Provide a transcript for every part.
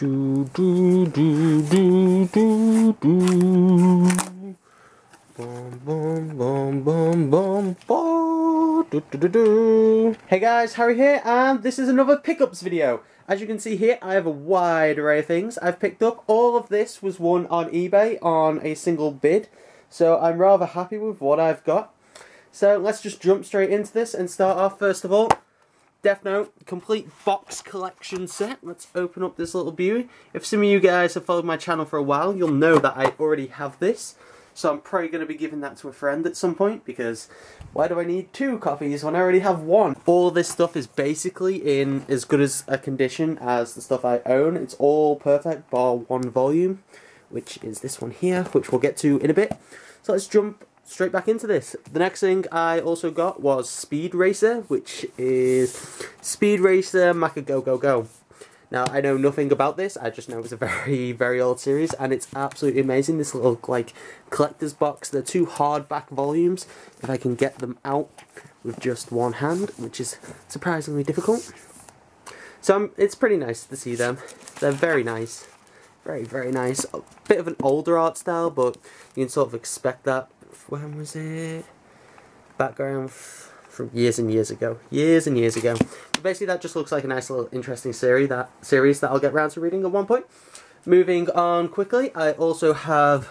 Do do do do do do. Boom boom boom boom boom boom. Do do do do. Hey guys, Harry here, and this is another pickups video. As you can see here, I have a wide array of things I've picked up. All of this was won on eBay on a single bid, so I'm rather happy with what I've got. So let's just jump straight into this and start off first of all. Death Note complete box collection set. Let's open up this little beauty. If some of you guys have followed my channel for a while, you'll know that I already have this. So I'm probably going to be giving that to a friend at some point, because why do I need 2 copies when I already have 1? All this stuff is basically in as good as a condition as the stuff I own. It's all perfect bar 1 volume, which is this one here, which we'll get to in a bit. So let's jump straight back into this. The next thing I also got was Speed Racer, which is Speed Racer Manga Go Go Go. Now, I know nothing about this, I just know it's a very, very old series, and it's absolutely amazing. This little, like, collector's box. They're 2 hardback volumes, if I can get them out with just one hand, which is surprisingly difficult. So, it's pretty nice to see them. They're very nice. Very, very nice. A bit of an older art style, but you can sort of expect that. When was it? Background from years and years ago. Years and years ago. But basically that just looks like a nice little interesting series that I'll get round to reading at one point. Moving on quickly, I also have,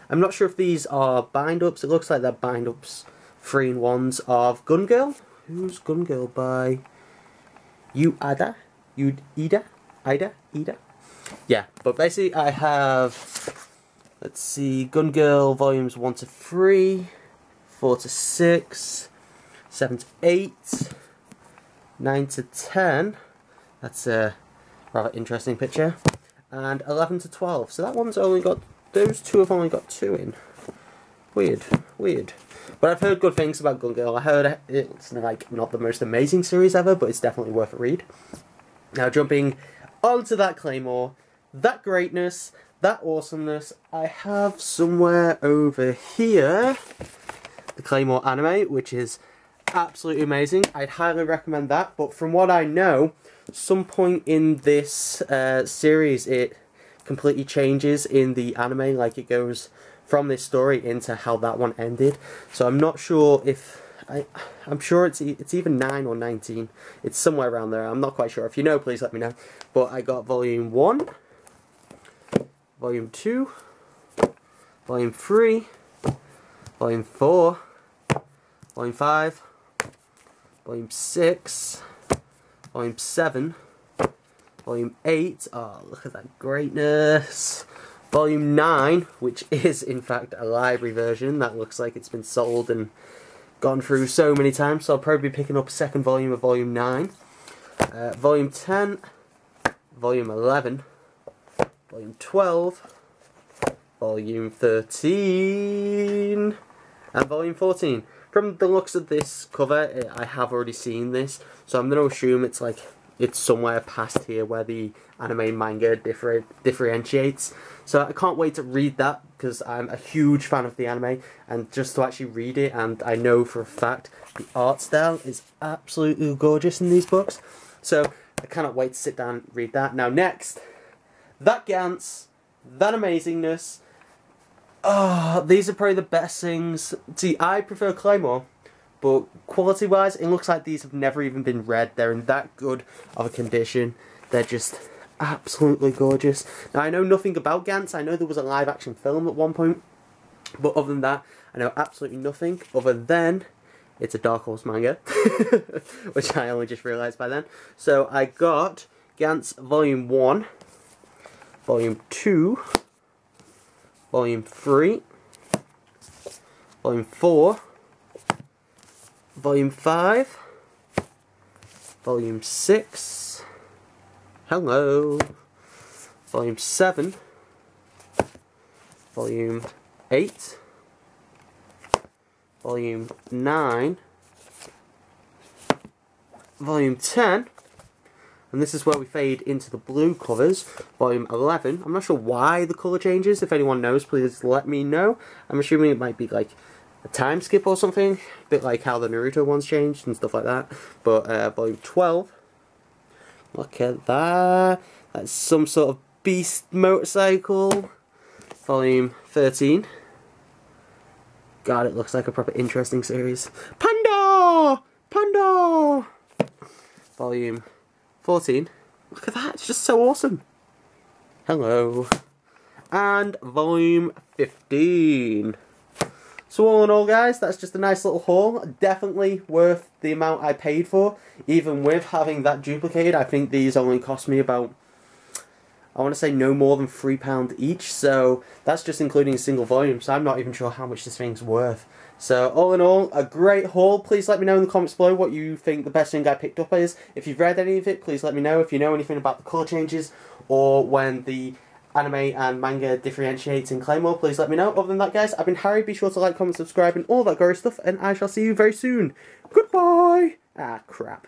I'm not sure if these are bind-ups. It looks like they're bind-ups 3-in-1s of Gun Girl. Who's Gun Girl by Ida? Yeah, but basically I have, let's see, Gun Girl volumes 1 to 3, 4 to 6, 7 to 8, 9 to 10, that's a rather interesting picture, and 11 to 12. So that one's only got, those 2 have only got 2 in. Weird, weird. But I've heard good things about Gun Girl. I heard it's like not the most amazing series ever, but it's definitely worth a read. Now jumping onto that Claymore, that greatness, that awesomeness, I have somewhere over here the Claymore anime, which is absolutely amazing. I'd highly recommend that, but from what I know, some point in this series it completely changes in the anime, like it goes from this story into how that one ended. So I'm not sure if, I'm sure it's either 9 or 19. It's somewhere around there. I'm not quite sure. If you know, please let me know. But I got volume 1, volume 2, volume 3, volume 4, volume 5, volume 6, volume 7, volume 8, oh look at that greatness, volume 9, which is in fact a library version that looks like it's been sold and gone through so many times, so I'll probably be picking up a second volume of volume 9, volume 10, volume 11, volume 12, volume 13, and volume 14. From the looks of this cover, I have already seen this, so I'm going to assume it's like, it's somewhere past here where the anime manga differentiates. So I can't wait to read that, because I'm a huge fan of the anime, and just to actually read it, and I know for a fact the art style is absolutely gorgeous in these books. So I cannot wait to sit down and read that. Now next, that Gantz, that amazingness. Oh, these are probably the best things. See, I prefer Claymore, but quality-wise, it looks like these have never even been read. They're in that good of a condition. They're just absolutely gorgeous. Now, I know nothing about Gantz. I know there was a live-action film at one point, but other than that, I know absolutely nothing other than it's a Dark Horse manga, which I only just realised by then. So I got Gantz Volume 1, Volume 2, Volume 3, Volume 4, Volume 5, Volume 6, hello, Volume 7, Volume 8, Volume 9, Volume 10, and this is where we fade into the blue covers, Volume 11. I'm not sure why the colour changes. If anyone knows, please let me know. I'm assuming it might be like a time skip or something, a bit like how the Naruto ones changed and stuff like that. But Volume 12, look at that. That's some sort of Beast Motorcycle, volume 13. God, it looks like a proper interesting series. Panda! Panda! Volume 14. Look at that, it's just so awesome. Hello. And volume 15. So all in all, guys, that's just a nice little haul. Definitely worth the amount I paid for. Even with having that duplicated, I think these only cost me about, I want to say no more than £3 each. So that's just including a single volume. So I'm not even sure how much this thing's worth. So all in all, a great haul. Please let me know in the comments below what you think the best thing I picked up is. If you've read any of it, please let me know. If you know anything about the colour changes or when the anime and manga differentiates in Claymore, please let me know. Other than that, guys, I've been Harry. Be sure to like, comment, subscribe, and all that gory stuff, and I shall see you very soon. Goodbye! Ah, crap.